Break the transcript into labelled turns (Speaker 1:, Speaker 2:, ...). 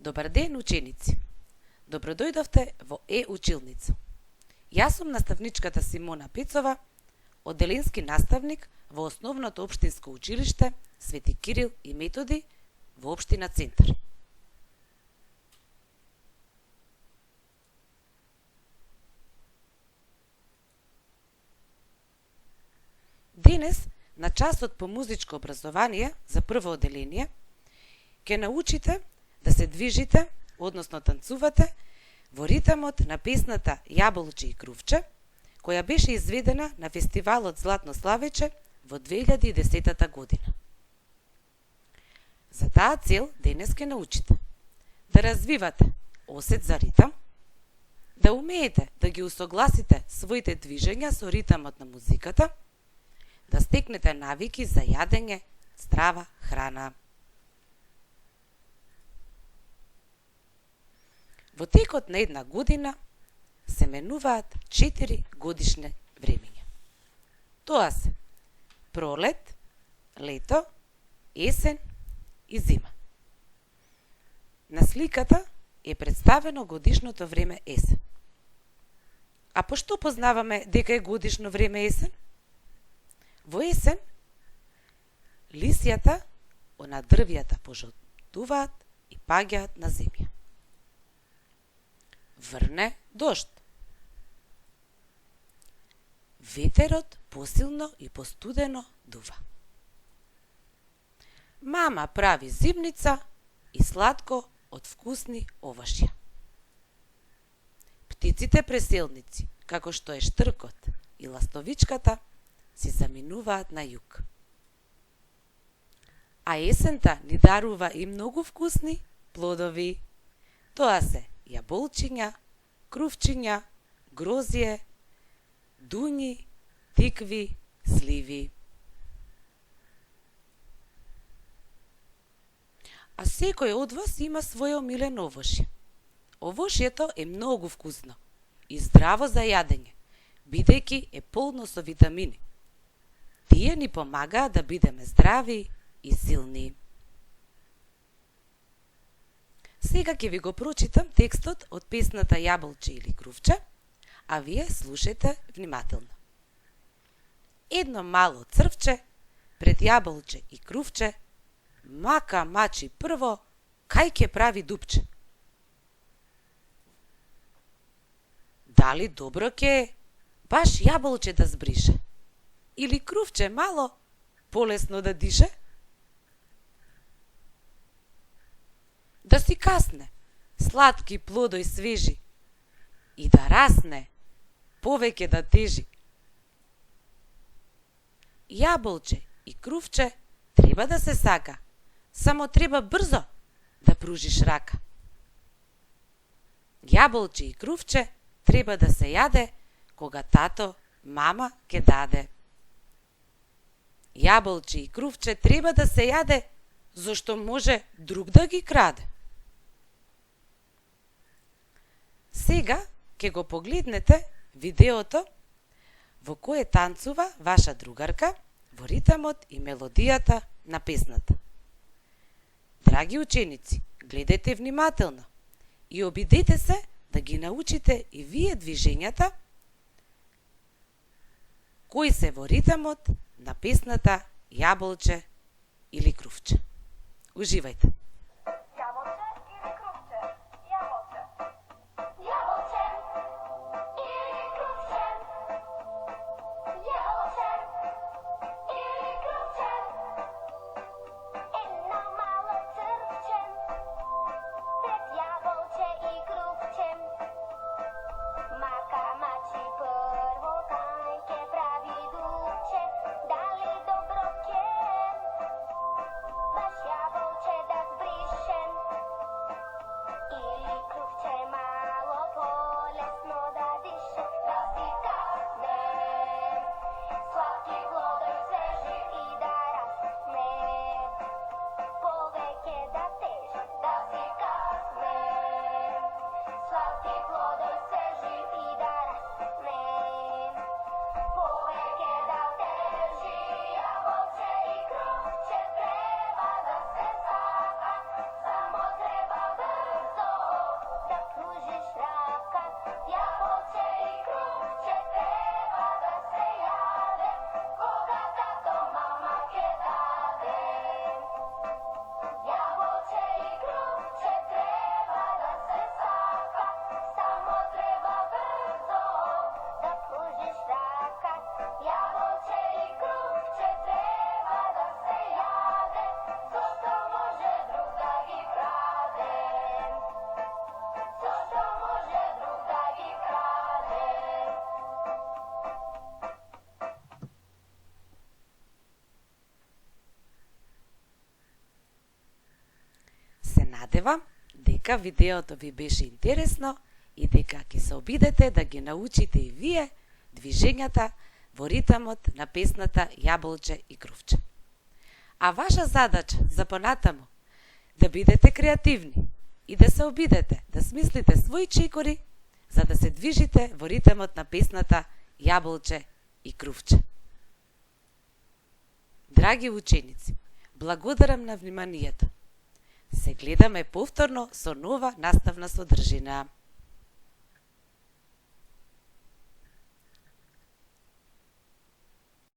Speaker 1: Добар ден, ученици! Добродојдовте во Е-училница. Јас сум наставничката Симона Пецова, одделенски наставник во Основното општинско училиште Свети Кирил и Методи во општина Центар. Денес, на часот по музичко образование за прво одделение, ќе научите да се движите, односно танцувате, во ритмот на песната Јаболче и крувче, која беше изведена на фестивалот Златно славече во 2010 година. За таа цел денес ќе научите да развивате осет за ритам, да умеете да ги усогласите своите движења со ритмот на музиката, да стекнете навики за јадење здрава храна. Во текот на една година се менуваат 4 годишни времења. Тоа се пролет, лето, есен и зима. На сликата е представено годишното време есен. А по што познаваме дека е годишно време есен? Во есен, лисјата на дрвјата пожолтуваат и паѓаат на земја. Врне дожд. Ветерот посилно и постудено дува. Мама прави зимница и сладко од вкусни овошја. Птиците преселници, како што е штркот и ластовичката, си заминуваат на југ. А есента ни дарува и многу вкусни плодови. Тоа се јаболчиња, крувчиња, грозје, дуњи, тикви, сливи. А секој од вас има своје омилен овошје. Овошјето е многу вкусно и здраво за јадење, бидејќи е полно со витамини. Тие ни помагаат да бидеме здрави и силни. Сега ќе ви го прочитам текстот од песната Јаболче или крувче, а вие слушајте внимателно. Едно мало црвче пред јаболче и крувче мака мачи прво кај ќе прави дупче. Дали добро ќе е баш јаболче да збрише или крувче мало полесно да дише? Да си касне, сладки плодој свежи, и да расне, повеќе да тежи. Јаболче и крувче треба да се сака, само треба брзо да пружиш рака. Јаболче и крувче треба да се јаде кога тато, мама ке даде. Јаболче и крувче треба да се јаде зашто може друг да ги краде. Сега ќе го погледнете видеото во кое танцува ваша другарка во ритмот и мелодијата на песната. Драги ученици, гледајте внимателно и обидете се да ги научите и вие движењата кои се во ритмот на песната Јаболче или крувче. Уживајте!
Speaker 2: Baš Јаболче да
Speaker 1: надевам дека видеото ви беше интересно и дека ќе се обидете да ги научите и вие движењата во ритмот на песната Јаболче и Крувче. А ваша задача за понатаму да бидете креативни и да се обидете, да смислите своји чекори за да се движите во ритмот на песната Јаболче и Крувче. Драги ученици, благодарам на вниманието. Се гледаме повторно со нова наставна содржина.